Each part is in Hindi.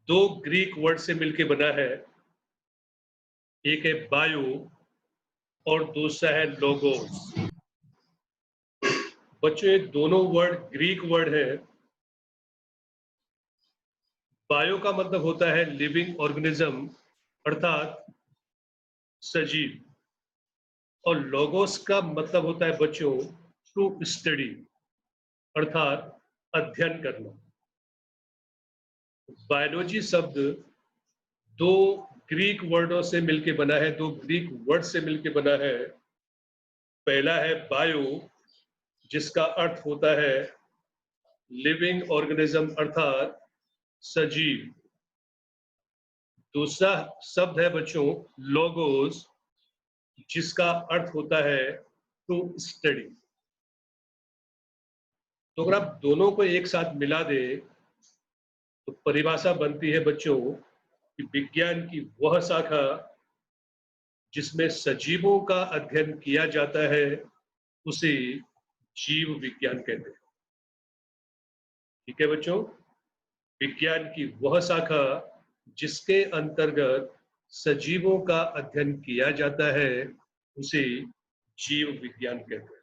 दो ग्रीक वर्ड से मिलके बना है। एक है बायो और दूसरा है लोगोस। बच्चों ये दोनों वर्ड ग्रीक वर्ड है। बायो का मतलब होता है लिविंग ऑर्गेनिज्म अर्थात सजीव, और लोगोस का मतलब होता है बच्चों टू स्टडी अर्थात अध्ययन करना। बायोलॉजी शब्द दो ग्रीक वर्डों से मिलके बना है, दो ग्रीक वर्ड से मिलके बना है। पहला है बायो जिसका अर्थ होता है लिविंग ऑर्गेनिज्म अर्थात सजीव। दूसरा शब्द है बच्चों लोगोस जिसका अर्थ होता है टू स्टडी। तो अगर आप दोनों को एक साथ मिला दे तो परिभाषा बनती है बच्चों कि विज्ञान की वह शाखा जिसमें सजीवों का अध्ययन किया जाता है उसे जीव विज्ञान कहते हैं। ठीक है बच्चों, विज्ञान की वह शाखा जिसके अंतर्गत सजीवों का अध्ययन किया जाता है उसे जीव विज्ञान कहते हैं।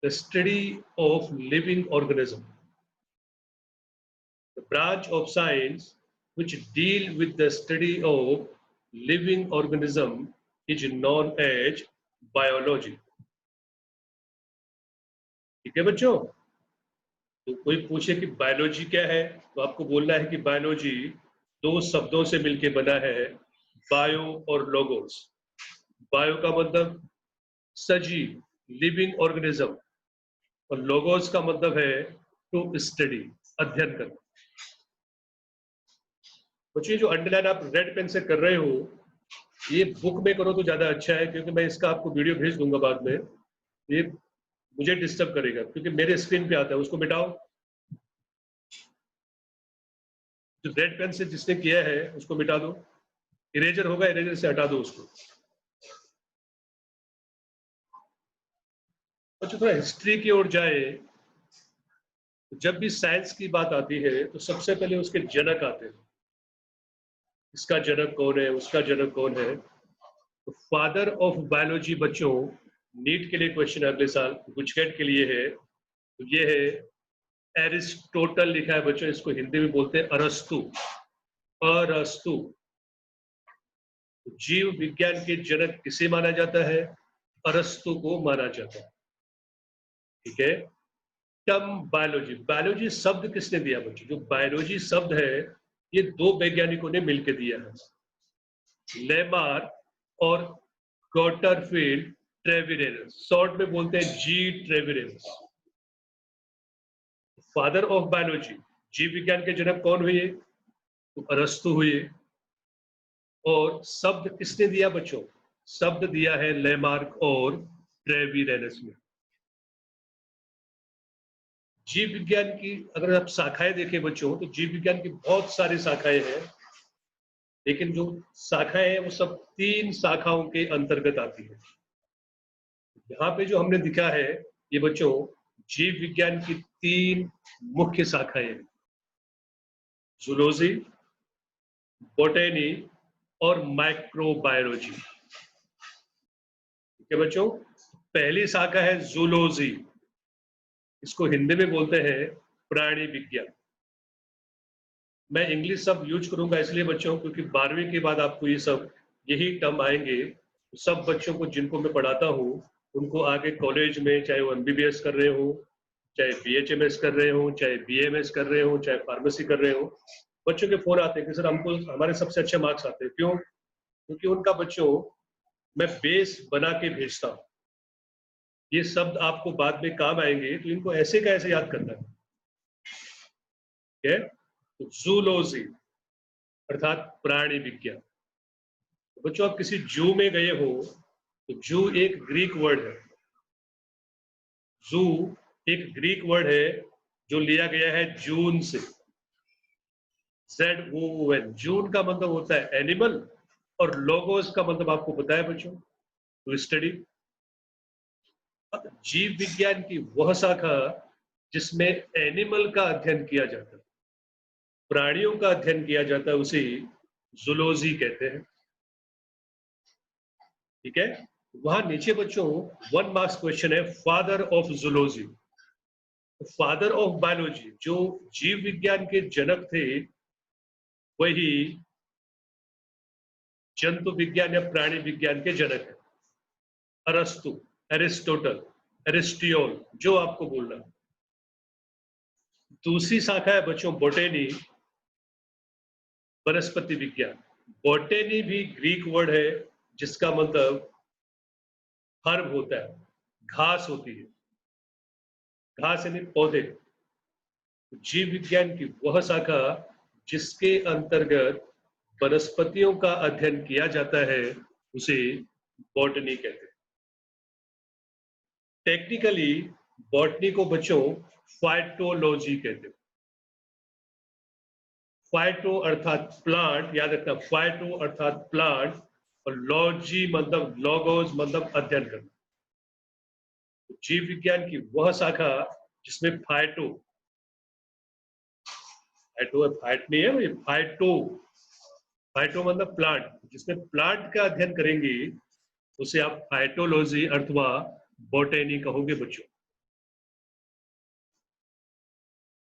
The study of living organism, the branch of science which deal with the study of living organism is known as biology। ठीक है बच्चों, तो कोई पूछे कि बायोलॉजी क्या है तो आपको बोलना है कि बायोलॉजी दो शब्दों से मिलके बना है, बायो और लोगोस। बायो का मतलब सजीव लिविंग ऑर्गेनिज्म और लोगोस का मतलब है टू स्टडी अध्ययन करना। बच्चों जो अंडरलाइन आप रेड पेन से कर रहे हो ये बुक में करो तो ज्यादा अच्छा है, क्योंकि मैं इसका आपको वीडियो भेज दूंगा बाद में। ये मुझे डिस्टर्ब करेगा क्योंकि मेरे स्क्रीन पे आता है, उसको मिटाओ। जो रेड पेन से जिसने किया है उसको मिटा दो, इरेजर होगा इरेजर से हटा दो उसको। बच्चों थोड़ा हिस्ट्री की ओर जाए, जब भी साइंस की बात आती है तो सबसे पहले उसके जनक आते हैं। इसका जनक कौन है, उसका जनक कौन है। तो फादर ऑफ बायोलॉजी बच्चों नीट के लिए क्वेश्चन अगले साल गुजकेट के लिए है, तो ये है एरिस्टोटल लिखा है बच्चों, इसको हिंदी में बोलते हैं अरस्तु। अरस्तु। जीव विज्ञान के जनक किसे माना जाता है, अरस्तु को माना जाता है। ठीक है, टर्म बायोलॉजी, बायोलॉजी शब्द किसने दिया बच्चों, जो बायोलॉजी शब्द है ये दो वैज्ञानिकों ने मिलकर दिया है, लेमार और गॉटरफील्ड ट्रेविरेनस, शॉर्ट में बोलते हैं जी ट्रेविरेनस। फादर ऑफ बायोलॉजी, जीव विज्ञान के जनक कौन हुए, तो अरस्तु हुए। और शब्द किसने दिया बच्चों, शब्द दिया है लेमार्क और ट्रेविरेनस ने। जीव विज्ञान की अगर आप शाखाएं देखें बच्चों तो जीव विज्ञान की बहुत सारी शाखाएं हैं, लेकिन जो शाखाएं हैं वो सब तीन शाखाओं के अंतर्गत आती है। यहाँ पे जो हमने दिखा है ये बच्चों जीव विज्ञान की तीन मुख्य शाखाएं हैं, जूलॉजी, बोटेनी और माइक्रोबायोलॉजी। ठीक है बच्चों, पहली शाखा है जूलॉजी, इसको हिंदी में बोलते हैं प्राणी विज्ञान। मैं इंग्लिश शब्द यूज करूंगा इसलिए बच्चों क्योंकि 12वीं के बाद आपको ये सब यही टर्म आएंगे। सब बच्चों को जिनको मैं पढ़ाता हूँ उनको आगे कॉलेज में चाहे वो MBBS कर रहे हो, चाहे BHMS कर रहे हो, चाहे BMS कर रहे हो, चाहे फार्मेसी कर रहे हो, बच्चों के फोन आते हैं कि सर हमको हमारे सबसे अच्छे मार्क्स आते हैं। क्यों, क्योंकि उनका बच्चों मैं बेस बना के भेजता हूँ। ये शब्द आपको बाद में काम आएंगे तो इनको ऐसे का ऐसे याद करना है। जूलॉजी अर्थात प्राणी विज्ञान। तो बच्चों आप किसी जू में गए हो तो जू एक ग्रीक वर्ड है, जू एक ग्रीक वर्ड है जो लिया गया है जून से, ZOON। जून का मतलब होता है एनिमल और लोगोस का मतलब आपको पता है बच्चों टू स्टडी। जीव विज्ञान की वह शाखा जिसमें एनिमल का अध्ययन किया जाता है, प्राणियों का अध्ययन किया जाता है उसे जूलॉजी कहते हैं। ठीक है, वहां नीचे बच्चों 1 मार्क्स क्वेश्चन है, father of zoology, father of biology, जो जीव विज्ञान के जनक थे वही जंतु विज्ञान या प्राणी विज्ञान के जनक है। अरस्तु, एरिस्टोटल, एरिस्टियोल, जो आपको बोलना। दूसरी शाखा है बच्चों बोटेनी, वनस्पति विज्ञान। बोटेनी भी ग्रीक वर्ड है जिसका मतलब हर्ब होता है, घास होती है, घास यानी पौधे। जीव विज्ञान की वह शाखा जिसके अंतर्गत वनस्पतियों का अध्ययन किया जाता है उसे बॉटनी कहते हैं। टेक्निकली बॉटनी को बच्चों फाइटोलॉजी कहते हैं। फाइटो अर्थात प्लांट, याद रखना, फाइटो अर्थात प्लांट, और लॉजी मतलब लॉगोस मतलब अध्ययन करना। जीव विज्ञान की वह शाखा जिसमें फाइटो, फाइटो फाइट नहीं है, ये फाइटो, फाइटो मतलब प्लांट, जिसमें प्लांट का अध्ययन करेंगे उसे आप फाइटोलॉजी अथवा बॉटेनी कहोगे बच्चों।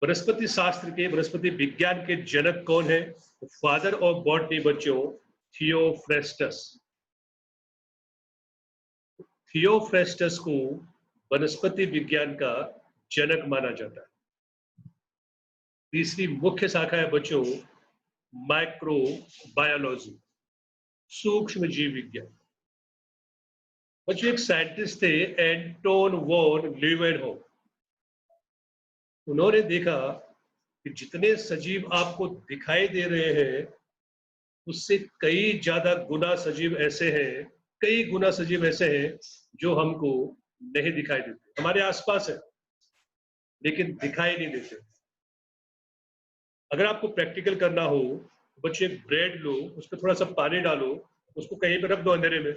वनस्पति शास्त्र के, वनस्पति विज्ञान के जनक कौन है? फादर ऑफ बॉटनी बच्चों थियोफ्रेस्टस। थियोफ्रेस्टस को वनस्पति विज्ञान का जनक माना जाता है। तीसरी मुख्य शाखा है बच्चों माइक्रोबायोलॉजी, सूक्ष्म जीव विज्ञान। बच्चों एक साइंटिस्ट थे एंटोन वॉन लीeuwenhoek, उन्होंने देखा कि जितने सजीव आपको दिखाई दे रहे हैं उससे कई ज्यादा गुना सजीव ऐसे हैं, कई गुना सजीव ऐसे हैं जो हमको नहीं दिखाई देते, हमारे आसपास है लेकिन दिखाई नहीं देते। अगर आपको प्रैक्टिकल करना हो बच्चे, ब्रेड लो, उस पर थोड़ा सा पानी डालो, उसको कहीं पर रख दो अंधेरे में,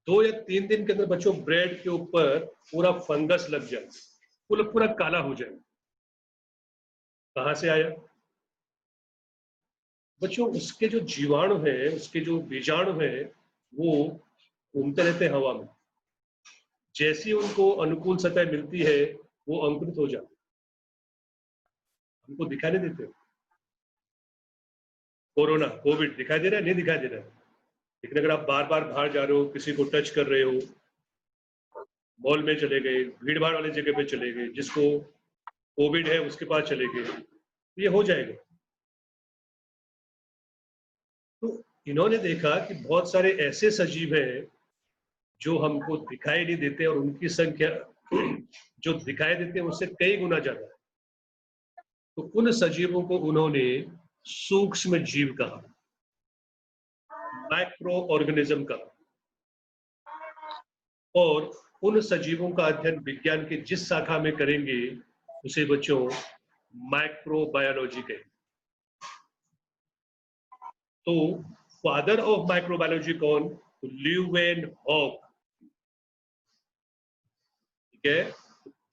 2 या 3 दिन के अंदर बच्चों ब्रेड के ऊपर पूरा फंगस लग जाए, पूरा पूरा काला हो जाए। कहां से आया बच्चों? उसके जो जीवाणु है, उसके जो बीजाणु है, वो घूमते रहते हैं हवा में, जैसी उनको अनुकूल सतह मिलती है वो अंकुरित हो जाते, हमको दिखाई नहीं देते। कोरोना, कोविड दिखाई दे रहा है? नहीं दिखाई दे रहा है, लेकिन अगर आप बार बार बाहर जा रहे हो, किसी को टच कर रहे हो, मॉल में चले गए, भीड़ भाड़ वाली जगह पे चले गए, जिसको कोविड है उसके पास चले गए, तो ये हो जाएगा। तो इन्होंने देखा कि बहुत सारे ऐसे सजीव हैं जो हमको दिखाई नहीं देते और उनकी संख्या जो दिखाई देते हैं उससे कई गुना ज्यादा है। तो उन सजीवों को उन्होंने सूक्ष्म जीव कहा, माइक्रो ऑर्गेनिज्म कहा। और उन सजीवों का अध्ययन विज्ञान के जिस शाखा में करेंगे उसे बच्चों माइक्रोबायोलॉजी कहेंगे। तो फादर ऑफ माइक्रोबायोलॉजी कौन? ल्यूवेनहॉक। ठीक है,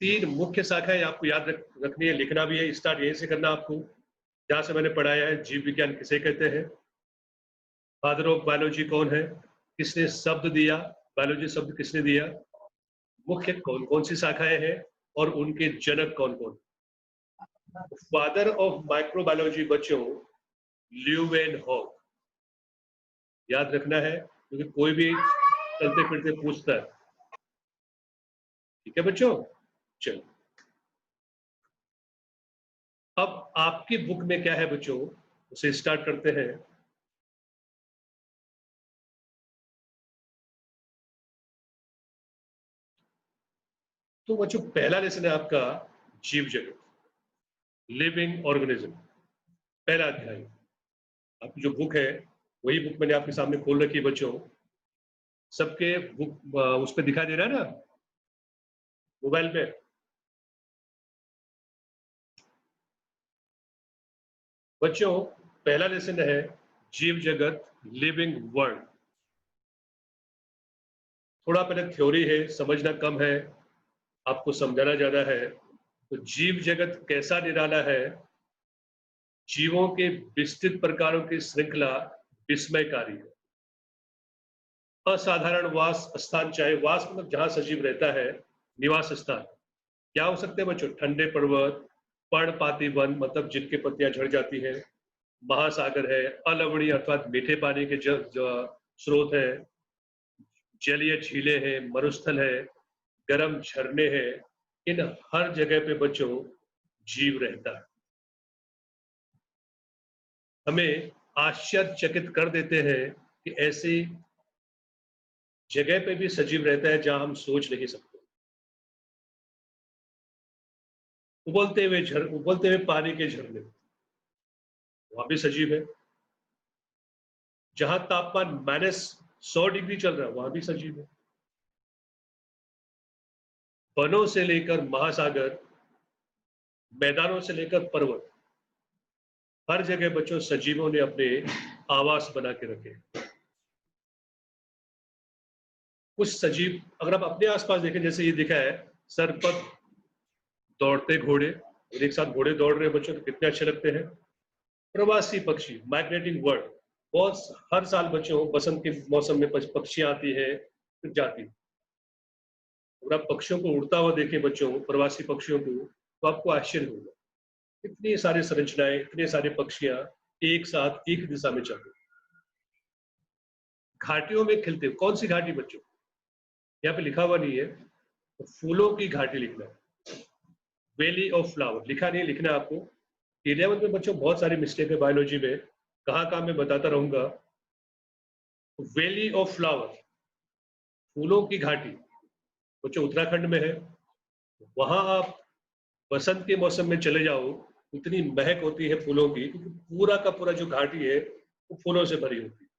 3 मुख्य शाखाएं आपको याद रखनी है, लिखना भी है, स्टार्ट यहीं से करना आपको, जहां से मैंने पढ़ाया है। जीव विज्ञान किसे कहते हैं? फादर ऑफ बायोलॉजी कौन है? किसने शब्द दिया? बायोलॉजी शब्द किसने दिया? मुख्य कौन कौन सी शाखाएं हैं और उनके जनक कौन कौन? फादर ऑफ माइक्रोबायोलॉजी बच्चों ल्यूवेनहॉक, याद रखना है क्योंकि कोई भी चलते फिरते पूछता है। ठीक है बच्चों, चलो अब आपकी बुक में क्या है बच्चों, उसे स्टार्ट करते हैं। तो बच्चों पहला लेसन है आपका जीव जगत, लिविंग ऑर्गेनिज्म, पहला अध्याय। आपकी जो बुक है वही बुक मैंने आपके सामने खोल रखी है बच्चों, सबके बुक उस पर दिखाई दे रहा है ना मोबाइल पे? बच्चों पहला लेसन है जीव जगत, लिविंग वर्ल्ड। थोड़ा पहले थ्योरी है, समझना कम है, आपको समझाना ज्यादा है। तो जीव जगत कैसा निराला है जीवों के विस्तृत प्रकारों की श्रृंखला विस्मयकारी है। असाधारण वास स्थान, चाहे वास मतलब जहां सजीव रहता है, निवास स्थान क्या हो सकते हैं बच्चों? ठंडे पर्वत, पर्णपाती वन मतलब जिनके पत्तियां झड़ जाती हैं, महासागर है, अलवणीय अर्थात मीठे पानी के स्रोत है, जलीय झीलें हैं, मरुस्थल है, गर्म झरने हैं। इन हर जगह पे बच्चों जीव रहता है। हमें आश्चर्यचकित कर देते हैं कि ऐसी जगह पे भी सजीव रहता है जहां हम सोच नहीं सकते। उबलते हुए पानी के झरने, वहां भी सजीव है। जहां तापमान -100 डिग्री चल रहा है, वहां भी सजीव है। वनों से लेकर महासागर, मैदानों से लेकर पर्वत, हर जगह बच्चों सजीवों ने अपने आवास बना के रखे। कुछ सजीव अगर आप अपने आसपास देखें, जैसे ये दिखा है सरपत, दौड़ते घोड़े, और एक साथ घोड़े दौड़ रहे हैं बच्चों, तो कितने अच्छे लगते हैं। प्रवासी पक्षी, माइग्रेटिंग बर्ड, बहुत हर साल बच्चों बसंत के मौसम में पक्षियां आती है फिर जाती है। अगर आप पक्षियों को उड़ता हुआ देखें बच्चों, प्रवासी पक्षियों को, तो आपको आश्चर्य होगा। इतनी सारी संरचनाएं, इतने सारे पक्षियां एक साथ एक दिशा में चल रहे। घाटियों में खिलते, कौन सी घाटी बच्चों? यहाँ पे लिखा हुआ नहीं है, तो फूलों की घाटी लिखना है। वैली ऑफ फ्लावर लिखा नहीं, लिखना है आपको। 11th में बच्चों बहुत सारी मिस्टेक है बायोलॉजी में, कहाँ मैं बताता रहूंगा। वैली ऑफ फ्लावर, फूलों की घाटी बच्चों उत्तराखंड में है। वहां आप बसंत के मौसम में चले जाओ, इतनी महक होती है फूलों की, क्योंकि पूरा का पूरा जो घाटी है वो फूलों से भरी होती है।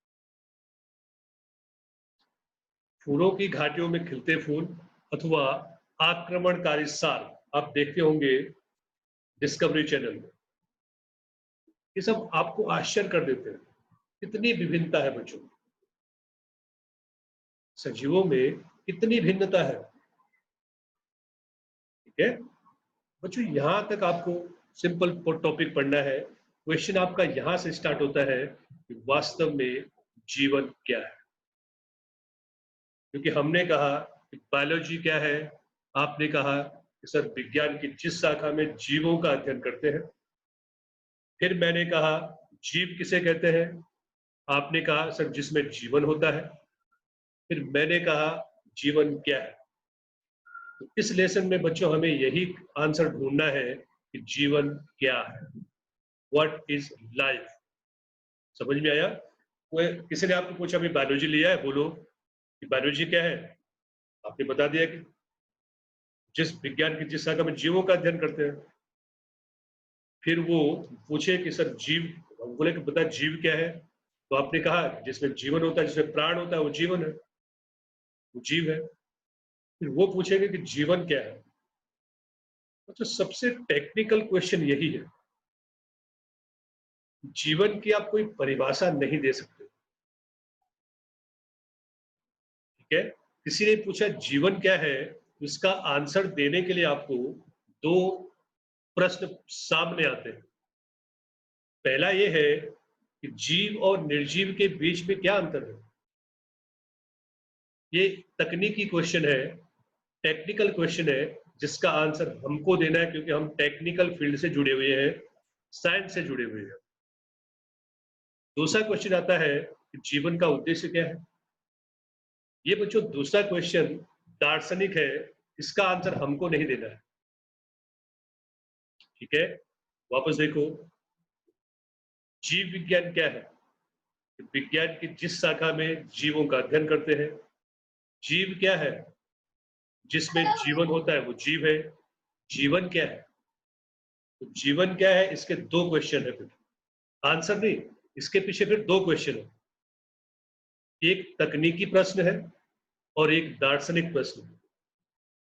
फूलों की घाटियों में खिलते फूल अथवा आक्रमणकारी सार आप देखते होंगे डिस्कवरी चैनल में। ये सब आपको आश्चर्य कर देते हैं, कितनी विभिन्नता है बच्चों। सजीवों में कितनी भिन्नता है। ठीक है बच्चों, यहां तक आपको सिंपल टॉपिक पढ़ना है। क्वेश्चन आपका यहां से स्टार्ट होता है कि वास्तव में जीवन क्या है। क्योंकि हमने कहा कि बायोलॉजी क्या है, आपने कहा कि सर विज्ञान की जिस शाखा में जीवों का अध्ययन करते हैं। फिर मैंने कहा जीव किसे कहते हैं, आपने कहा सर जिसमें जीवन होता है। फिर मैंने कहा जीवन क्या है। तो इस लेसन में बच्चों हमें यही आंसर ढूंढना है कि जीवन क्या है, व्हाट इज लाइफ। समझ में आया? कोई किसी ने आपको पूछा अभी बायोलॉजी लिया है, बोलो कि बायोलॉजी क्या है। आपने बता दिया कि जिस विज्ञान की जिस शाखा में जीवों का अध्ययन करते हैं। फिर वो पूछे कि सर जीव, बोले कि बता जीव क्या है। तो आपने कहा जिसमें जीवन होता है, जिसमें प्राण होता है, वो जीवन है, वो जीव है। फिर वो पूछेंगे कि जीवन क्या है। तो सबसे टेक्निकल क्वेश्चन यही है। जीवन की आप कोई परिभाषा नहीं दे सकते। ठीक है, किसी ने पूछा जीवन क्या है, तो इसका आंसर देने के लिए आपको दो प्रश्न सामने आते हैं। पहला ये है कि जीव और निर्जीव के बीच में क्या अंतर है। ये तकनीकी क्वेश्चन है, टेक्निकल क्वेश्चन है, जिसका आंसर हमको देना है, क्योंकि हम टेक्निकल फील्ड से जुड़े हुए हैं, साइंस से जुड़े हुए हैं। दूसरा क्वेश्चन आता है कि जीवन का उद्देश्य क्या है। ये बच्चों दूसरा क्वेश्चन दार्शनिक है, इसका आंसर हमको नहीं देना है। ठीक है, वापस देखो, जीव विज्ञान क्या है। विज्ञान की जिस शाखा में जीवों का अध्ययन करते हैं। जीव क्या है, जिसमें जीवन होता है, वो जीव है। जीवन क्या है, तो जीवन क्या है, इसके दो क्वेश्चन है। फिर आंसर नहीं, इसके पीछे फिर दो क्वेश्चन है। एक तकनीकी प्रश्न है और एक दार्शनिक प्रश्न है।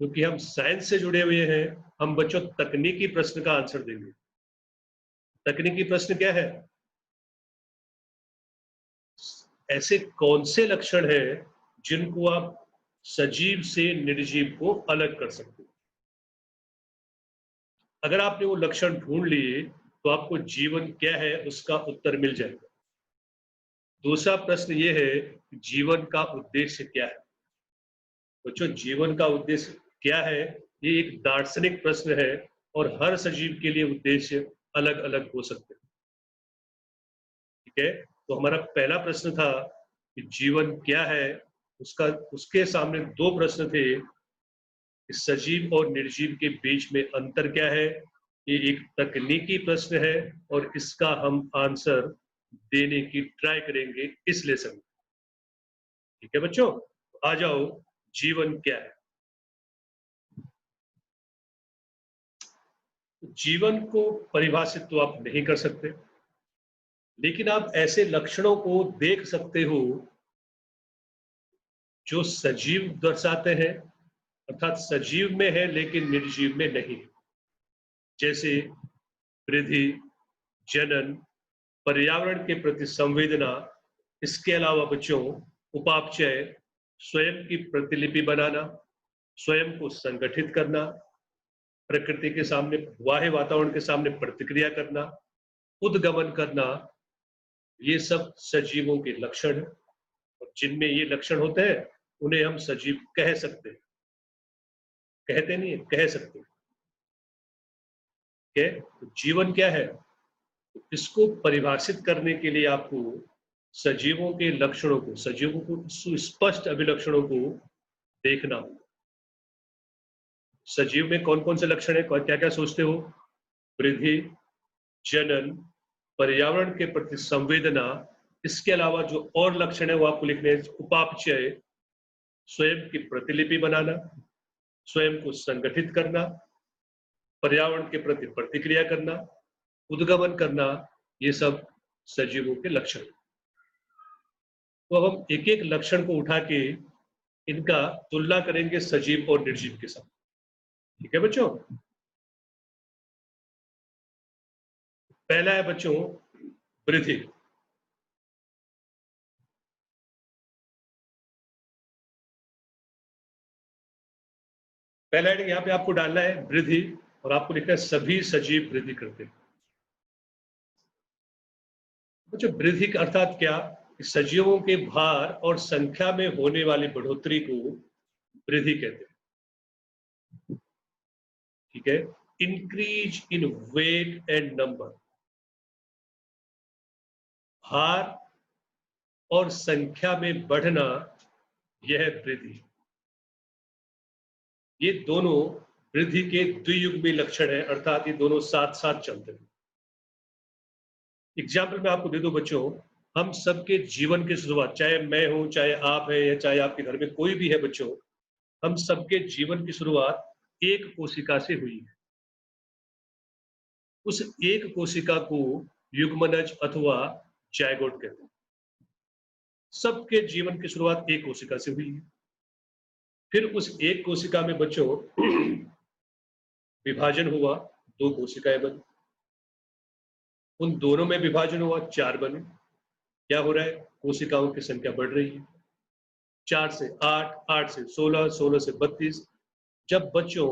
क्योंकि हम साइंस से जुड़े हुए हैं, हम बच्चों तकनीकी प्रश्न का आंसर देंगे। तकनीकी प्रश्न क्या है, ऐसे कौन से लक्षण हैं जिनको आप सजीव से निर्जीव को अलग कर सकते हो। अगर आपने वो लक्षण ढूंढ लिए, तो आपको जीवन क्या है उसका उत्तर मिल जाएगा। दूसरा प्रश्न ये है कि जीवन का उद्देश्य क्या है। बच्चों, जीवन का उद्देश्य क्या है, ये एक दार्शनिक प्रश्न है और हर सजीव के लिए उद्देश्य अलग अलग हो सकते हैं। ठीक है, तो हमारा पहला प्रश्न था कि जीवन क्या है, उसके सामने दो प्रश्न थे कि सजीव और निर्जीव के बीच में अंतर क्या है। ये एक तकनीकी प्रश्न है और इसका हम आंसर देने की ट्राई करेंगे इस लेसन में। ठीक है बच्चों, आ जाओ, जीवन क्या है। जीवन को परिभाषित तो आप नहीं कर सकते, लेकिन आप ऐसे लक्षणों को देख सकते हो जो सजीव दर्शाते हैं, अर्थात सजीव में है लेकिन निर्जीव में नहीं। जैसे वृद्धि, जनन, पर्यावरण के प्रति संवेदना, इसके अलावा बच्चों उपापचय, स्वयं की प्रतिलिपि बनाना, स्वयं को संगठित करना, प्रकृति के सामने, बाह्य वातावरण के सामने प्रतिक्रिया करना, उद्गमन करना, ये सब सजीवों के लक्षण हैं। और जिनमें ये लक्षण होते हैं उन्हें हम सजीव कह सकते हैं। कहते नहीं है, कह सकते हैं। तो जीवन क्या है, इसको परिभाषित करने के लिए आपको सजीवों के लक्षणों को, सजीवों को सुस्पष्ट अभिलक्षणों को देखना होगा। सजीव में कौन कौन से लक्षण है, क्या क्या सोचते हो? वृद्धि, जनन, पर्यावरण के प्रति संवेदना, इसके अलावा जो और लक्षण है वो आपको लिखने हैं। उपापचय, स्वयं की प्रतिलिपि बनाना, स्वयं को संगठित करना, पर्यावरण के प्रति प्रतिक्रिया करना, उद्गमन करना, ये सब सजीवों के लक्षण। तो अब हम एक एक लक्षण को उठा के इनका तुलना करेंगे सजीव और निर्जीव के साथ। ठीक है बच्चों, पहला है बच्चों वृद्धि। पहला हेडिंग यहाँ पे आपको डालना है वृद्धि, और आपको लिखना है सभी सजीव वृद्धि करते हैं। बच्चों, वृद्धि का अर्थात क्या? सजीवों के भार और संख्या में होने वाली बढ़ोतरी को वृद्धि कहते हैं। ठीक है, increase in weight and number, भार और संख्या में बढ़ना, यह वृद्धि। ये दोनों वृद्धि के द्वियुग्मी लक्षण है, अर्थात ये दोनों साथ साथ चलते हैं। एग्जाम्पल मैं आपको दे दूं बच्चों, हम सबके जीवन की शुरुआत, चाहे मैं हूं, चाहे आप है, या चाहे आपके घर में कोई भी है बच्चों, हम सबके जीवन की शुरुआत एक कोशिका से हुई है। उस एक कोशिका को युग्मनज अथवा जायगोट कहते हैं। सबके जीवन की शुरुआत एक कोशिका से हुई है। फिर उस एक कोशिका में बच्चों विभाजन हुआ, दो कोशिकाएं बनी। उन दोनों में विभाजन हुआ, चार बने। क्या हो रहा है? कोशिकाओं की संख्या बढ़ रही है, 4 से 8, 8 से 16, 16 से 32। जब बच्चों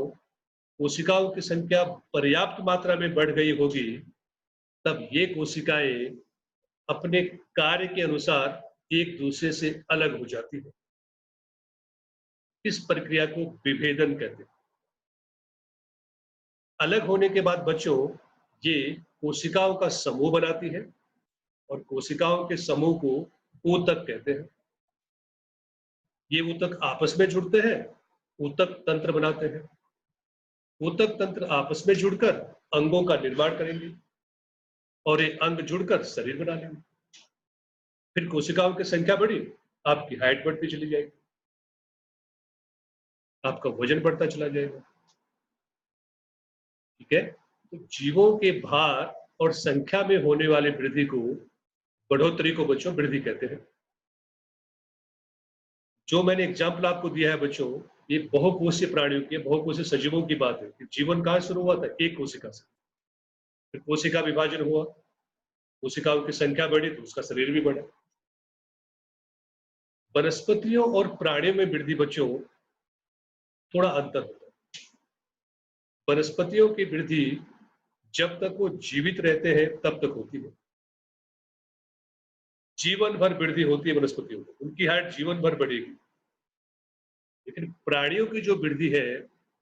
कोशिकाओं की संख्या पर्याप्त मात्रा में बढ़ गई होगी, तब ये कोशिकाएं अपने कार्य के अनुसार एक दूसरे से अलग हो जाती है। इस प्रक्रिया को विभेदन कहते हैं। अलग होने के बाद बच्चों ये कोशिकाओं का समूह बनाती है, और कोशिकाओं के समूह को ऊतक कहते हैं। ये ऊतक आपस में जुड़ते हैं, ऊतक तंत्र बनाते हैं। ऊतक तंत्र आपस में जुड़कर अंगों का निर्माण करेंगे, और ये अंग जुड़कर शरीर बना लेंगे। फिर कोशिकाओं की संख्या बढ़ी, आपकी हाइट बढ़ती चली जाएगी, आपका वजन बढ़ता चला जाएगा। ठीक है, तो जीवों के भार और संख्या में होने वाली वृद्धि को, बढ़ोतरी को बच्चों वृद्धि कहते हैं। जो मैंने एग्जाम्पल आपको दिया है बच्चों, ये बहुकोषीय प्राणियों की, बहुकोषीय सजीवों की बात है कि जीवन कहाँ शुरू हुआ था? एक कोशिका से। फिर कोशिका विभाजन हुआ, कोशिकाओं की संख्या बढ़ी तो उसका शरीर भी बढ़ा। वनस्पतियों और प्राणियों में वृद्धि बच्चों थोड़ा अंतर होता है। वनस्पतियों की वृद्धि जब तक वो जीवित रहते हैं तब तक होती है। जीवन भर वृद्धि होती है वनस्पतियों में, उनकी हाइट जीवन भर बढ़ेगी। लेकिन प्राणियों की जो वृद्धि है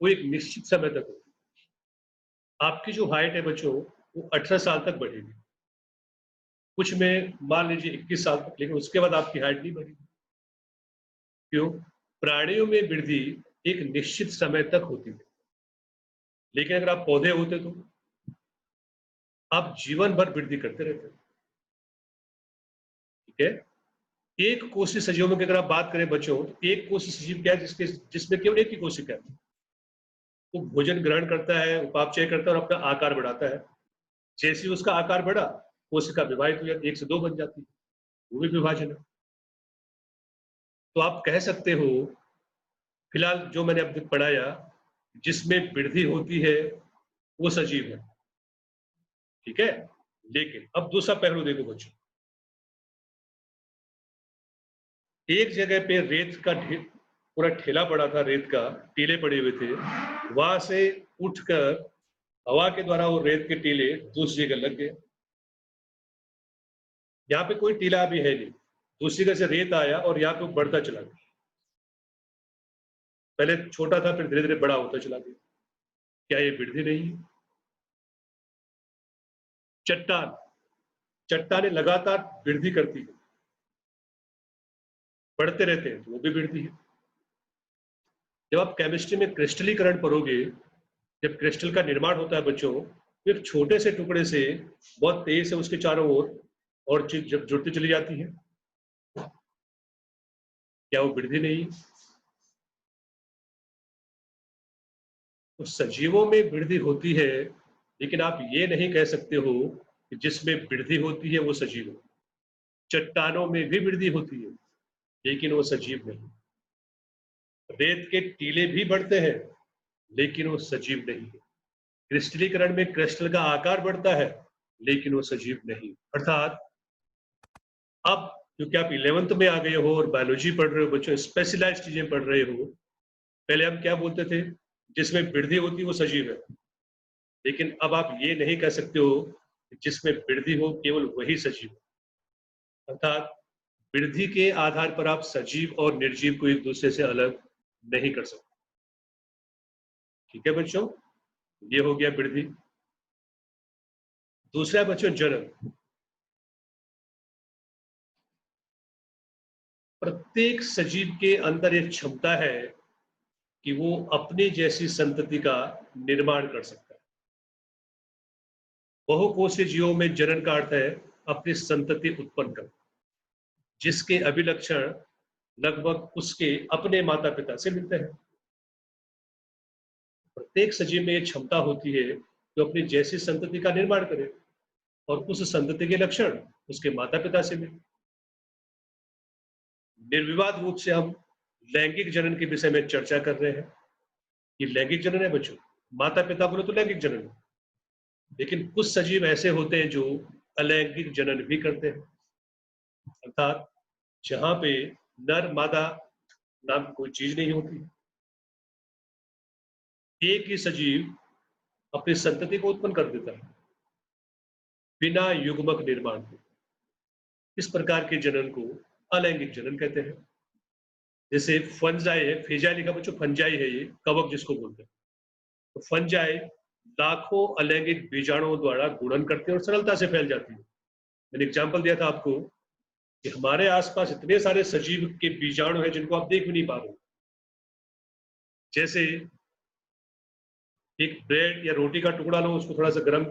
वो एक निश्चित समय तक होती है। आपकी जो हाइट है बच्चों, वो 18 साल तक बढ़ेगी, कुछ में मान लीजिए 21 साल तक, लेकिन उसके बाद आपकी हाइट नहीं बढ़ेगी। क्यों? प्राणियों में वृद्धि एक निश्चित समय तक होती है। लेकिन अगर आप पौधे होते तो आप जीवन भर वृद्धि करते रहते। ठीक है। एक कोशिकीय सजीवों की अगर आप बात करें बच्चों, तो एक कोशिकीय सजीव क्या है जिसमें केवल एक ही कोशिका है। वो भोजन ग्रहण करता है, उपापचय करता है और अपना आकार बढ़ाता है। जैसे ही उसका आकार बढ़ा, कोशिका विभाजित हो जाती है, 1 से 2 बन जाती है, वो भी विभाजन है। तो आप कह सकते हो, फिलहाल जो मैंने अब तक पढ़ाया, जिसमें वृद्धि होती है वो सजीव है। ठीक है। लेकिन अब दूसरा पहलू देखो बच्चों, एक जगह पे रेत का पूरा ठेला पड़ा था, रेत का टीले पड़े हुए थे, वहां से उठकर हवा के द्वारा वो रेत के टीले दूसरी जगह लग गए। यहाँ पे कोई टीला अभी है नहीं, दूसरी जगह से रेत आया और यहाँ पे बढ़ता चला गया। पहले छोटा था, फिर धीरे धीरे बड़ा होता चला गया। क्या ये वृद्धि नहीं है? चट्टान, चट्टाने लगातार वृद्धि करती है, बढ़ते रहते हैं, तो वो भी वृद्धि है। जब आप केमिस्ट्री में क्रिस्टलीकरण पढ़ोगे, जब क्रिस्टल का निर्माण होता है बच्चों, तो एक छोटे से टुकड़े से बहुत तेज से उसके चारों ओर और चीज जब जुड़ती चली जाती है, क्या वो वृद्धि नहीं है? तो सजीवों में वृद्धि होती है, लेकिन आप ये नहीं कह सकते हो कि जिसमें वृद्धि होती है वो सजीव है। चट्टानों में भी वृद्धि होती है, लेकिन वो सजीव नहीं। रेत के टीले भी बढ़ते हैं, लेकिन वो सजीव नहीं है। क्रिस्टलीकरण में क्रिस्टल का आकार बढ़ता है, लेकिन वो सजीव नहीं। अर्थात अब क्योंकि आप 11th में आ गए हो और बायोलॉजी पढ़ रहे हो बच्चों, स्पेशलाइज्ड चीजें पढ़ रहे हो, पहले हम क्या बोलते थे, जिसमें वृद्धि होती है वो सजीव है। लेकिन अब आप ये नहीं कह सकते हो कि जिसमें वृद्धि हो केवल वही सजीव है। अर्थात वृद्धि के आधार पर आप सजीव और निर्जीव को एक दूसरे से अलग नहीं कर सकते। ठीक है बच्चों, ये हो गया वृद्धि। दूसरा बच्चों जनन। प्रत्येक सजीव के अंदर एक क्षमता है कि वो अपने जैसी संतति का निर्माण कर सकता है। बहुकोषीय जीवों में जनन का अर्थ है अपनी संतति उत्पन्न करना, जिसके अभिलक्षण लगभग उसके अपने माता पिता से मिलते हैं। प्रत्येक सजीव में ये क्षमता होती है जो अपनी जैसी संतति का निर्माण करे और उस संतति के लक्षण उसके माता पिता से मिले। निर्विवाद रूप से हम लैंगिक जनन के विषय में चर्चा कर रहे हैं। ये लैंगिक जनन है बच्चों, माता पिता बोले तो लैंगिक जनन है। लेकिन कुछ सजीव ऐसे होते हैं जो अलैंगिक जनन भी करते हैं, अर्थात जहां पे नर मादा नाम कोई चीज नहीं होती, एक ही सजीव अपनी संतति को उत्पन्न कर देता है बिना युग्मक निर्माण के। इस प्रकार के जनन को अलैंगिक जनन कहते हैं। जैसे फंजाई है, फेजाई लिखा बच्चों, फंजाई है ये कवक जिसको बोलते हैं। तो फंजाई लाखों अलैंगिक बीजाणुओं द्वारा गुणन करते हैं और सरलता से फैल जाती है। मैंने एग्जाम्पल दिया था आपको कि हमारे आसपास इतने सारे सजीव के बीजाणु हैं जिनको आप देख भी नहीं पा रहे। जैसे एक ब्रेड या रोटी का टुकड़ा लो, उसको थोड़ा सा गर्म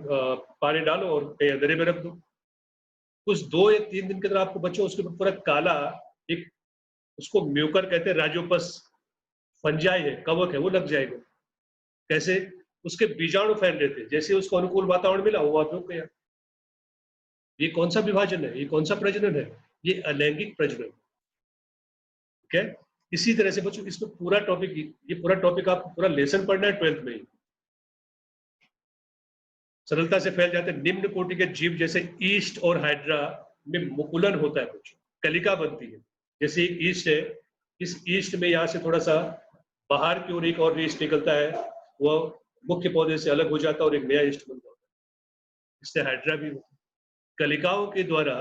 पानी डालो और कहीं अंधेरे में रख दो, कुछ 2 या 3 दिन के अंदर आपको बच्चों उसके ऊपर पूरा काला एक, उसको म्यूकर कहते हैं, राजोपस फंजाई है, कवक है, वो लग जाएगा। कैसे? उसके बीजाणु फैल रहे थे, जैसे उसको अनुकूल वातावरण मिला वो वहां पे हो गया। ये कौन सा विभाजन है? ये कौन सा प्रजनन है? ये अलैंगिक प्रजनन। ठीक है। इसी तरह से बच्चों इसमें पूरा टॉपिक, ये पूरा टॉपिक आपको पूरा लेसन पढ़ना है 12th में ही। सरलता से फैल जाते हैं। निम्न कोटि के जीव जैसे ईस्ट और हाइड्रा में मुकुलन होता है बच्चों, कलिका बनती है। जैसे एक ईस्ट है, इस ईस्ट में यहाँ से थोड़ा सा बाहर की ओर एक और ईस्ट निकलता है, वो मुख्य पौधे से अलग हो जाता है और एक नया ईस्ट बनता है। इससे हाइड्रा भी होता है। कलिकाओं के द्वारा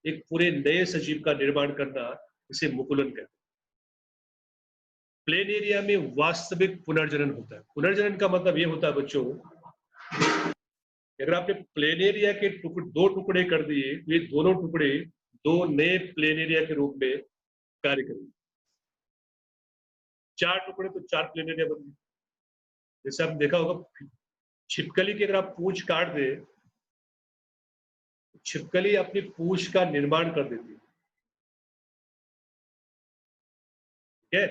एक पूरे नए सजीव का निर्माण करना, इसे मुकुलन कहते हैं। प्लेन एरिया में वास्तविक पुनर्जनन होता है। पुनर्जनन का मतलब ये होता है बच्चों, अगर आपने प्लेन एरिया के दो टुकड़े कर दिए, तो ये दोनों टुकड़े दो नए प्लेन एरिया के रूप में कार्य करेंगे। 4 टुकड़े तो 4 प्लेन एरिया बन गए। जैसे आपने देखा होगा, छिपकली की अगर आप पूंछ काट दे, छिपकली अपनी पूंछ का निर्माण कर देती है, ठीक है।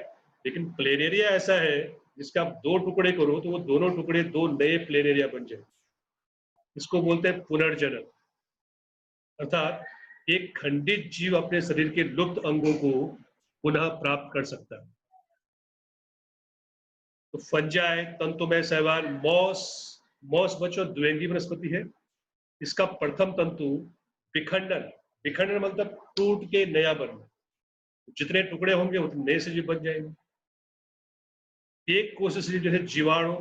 लेकिन प्लेन एरिया ऐसा है जिसका आप दो टुकड़े करो तो वो दोनों टुकड़े दो नए प्लेन एरिया बन जाए। इसको बोलते हैं पुनर्जनन। अर्थात एक खंडित जीव अपने शरीर के लुप्त अंगों को पुनः प्राप्त कर सकता है। तो फंजाई, तंतुमय शैवाल, मॉस बच्चों द्विअंगी वनस्पति है। इसका प्रथम तंतु विखंडन, विखंडन मतलब टूट के नया बनना, जितने टुकड़े होंगे उतने नए सजीव बन जाएंगे। एक कोशिश सजीव जैसे जीवाणु,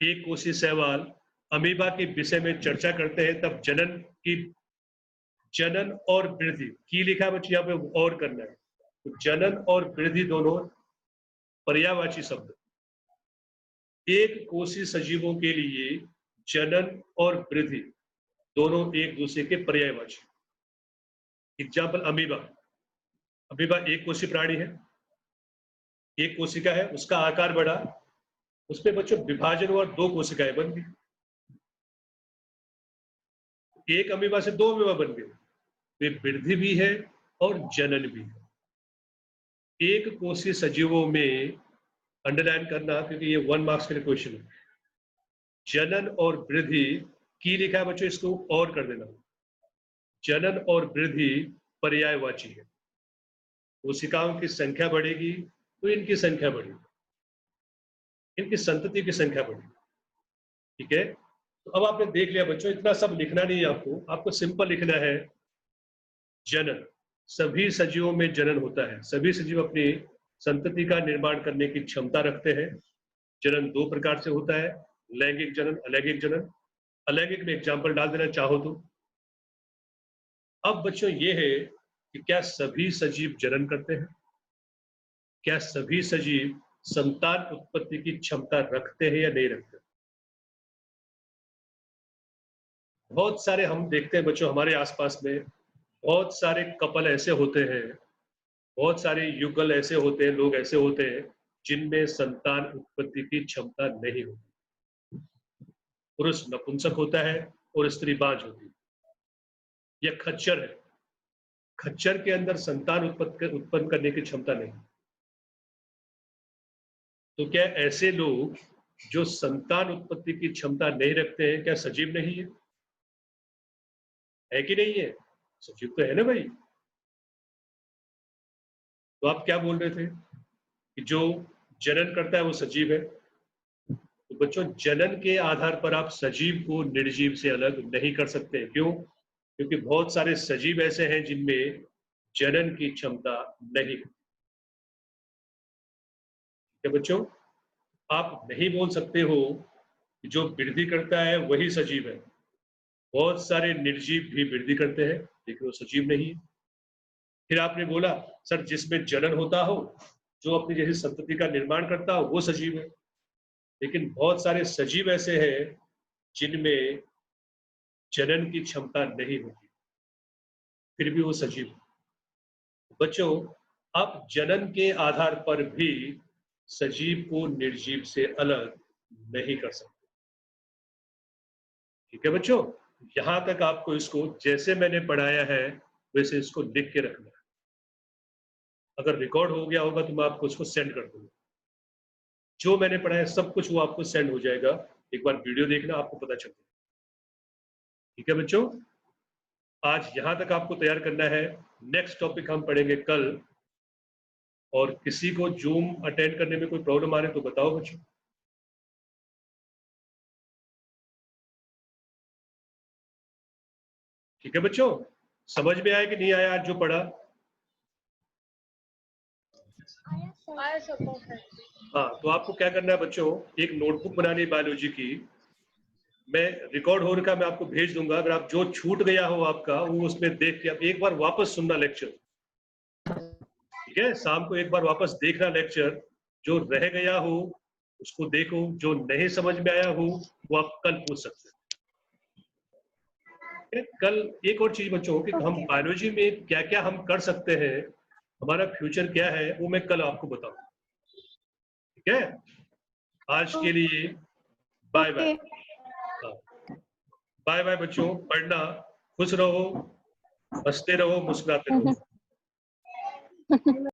एक कोशिश शैवाल, अमीबा के विषय में चर्चा करते हैं तब जनन और वृद्धि की लिखा है बच्चे, यहाँ पे और करना है। तो जनन और वृद्धि दोनों पर्यायवाची शब्द। एक कोशिश सजीवों के लिए जनन और वृद्धि दोनों एक दूसरे के पर्यायवाची। एग्जाम्पल अमीबा, अमीबा एक कोशिका प्राणी है, एक कोशिका है, उसका आकार बढ़ा, उसमें बच्चों विभाजन हुआ, 2 कोशिकाएं बन गई। एक अमीबा से 2 अमीबा बन गए। वे वृद्धि भी है और जनन भी है। एक कोशीय सजीवों में, अंडरलाइन करना क्योंकि ये 1 मार्क्स के लिए क्वेश्चन है, जनन और वृद्धि की लिखा है बच्चों, इसको और कर देना। जनन और वृद्धि पर्यायवाची है। कोशिकाओं की संख्या बढ़ेगी तो इनकी संख्या बढ़ेगी, इनकी संतति की संख्या बढ़ेगी, ठीक है। तो अब आपने देख लिया बच्चों, इतना सब लिखना नहीं है आपको, आपको सिंपल लिखना है जनन। सभी सजीवों में जनन होता है। सभी सजीव अपनी संतति का निर्माण करने की क्षमता रखते हैं। जनन 2 प्रकार से होता है, लैंगिक जनन, अलैंगिक जनन। अलैंगिक में एग्जाम्पल डाल देना चाहो तो। अब बच्चों ये है कि क्या सभी सजीव जनन करते हैं? क्या सभी सजीव संतान उत्पत्ति की क्षमता रखते हैं या नहीं रखते? बहुत सारे हम देखते हैं बच्चों, हमारे आसपास में बहुत सारे कपल ऐसे होते हैं, बहुत सारे युगल ऐसे होते हैं, लोग ऐसे होते हैं जिनमें संतान उत्पत्ति की क्षमता नहीं होती। पुरुष नपुंसक होता है और स्त्री बांझ होती है। यह खच्चर है, खच्चर के अंदर संतान उत्पन्न करने की क्षमता नहीं। तो क्या ऐसे लोग जो संतान उत्पत्ति की क्षमता नहीं रखते हैं, क्या सजीव नहीं है कि नहीं है? सजीव तो है ना भाई। तो आप क्या बोल रहे थे कि जो जनन करता है वो सजीव है? तो बच्चों, जनन के आधार पर आप सजीव को निर्जीव से अलग नहीं कर सकते। क्यों? क्योंकि बहुत सारे सजीव ऐसे हैं जिनमें जनन की क्षमता नहीं है। बच्चों, आप नहीं बोल सकते हो कि जो वृद्धि करता है वही सजीव है। बहुत सारे निर्जीव भी वृद्धि करते हैं लेकिन वो सजीव नहीं है। फिर आपने बोला सर जिसमें जनन होता हो, जो अपनी जैसी संतति का निर्माण करता हो, वो सजीव है। लेकिन बहुत सारे सजीव ऐसे हैं जिनमें जनन की क्षमता नहीं होती, फिर भी वो सजीव। बच्चों, आप जनन के आधार पर भी सजीव को निर्जीव से अलग नहीं कर सकते, ठीक है बच्चों। यहां तक आपको इसको जैसे मैंने पढ़ाया है वैसे इसको लिख के रखना है। अगर रिकॉर्ड हो गया होगा तो मैं आपको उसको सेंड कर दूंगा। जो मैंने पढ़ाया सब कुछ वो आपको सेंड हो जाएगा। एक बार वीडियो देखना, आपको पता चल जाएगा, ठीक है बच्चों। आज यहां तक आपको तैयार करना है। नेक्स्ट टॉपिक हम पढ़ेंगे कल। और किसी को जूम अटेंड करने में कोई प्रॉब्लम आ रही तो बताओ बच्चों। ठीक है बच्चों, समझ में आया कि नहीं आया आज जो पढ़ा? हाँ, तो आपको क्या करना है बच्चों, एक नोटबुक बनानी है बायोलॉजी की। मैं रिकॉर्ड हो रखा, मैं आपको भेज दूंगा। अगर आप जो छूट गया हो आपका, वो उसमें देख के आप एक बार वापस सुनना लेक्चर, ठीक है? शाम को एक बार वापस देखना लेक्चर, जो रह गया हो उसको देखो, जो नहीं समझ में आया हो वो आप कल पूछ सकते हैं। कल एक और चीज बच्चों कि हम बायोलॉजी में क्या क्या हम कर सकते हैं, हमारा फ्यूचर क्या है, वो मैं कल आपको बताऊंगा, ठीक है? आज के लिए बाय बाय। बाय बाय बच्चों, पढ़ना, खुश रहो, हंसते रहो, मुस्कुराते रहो।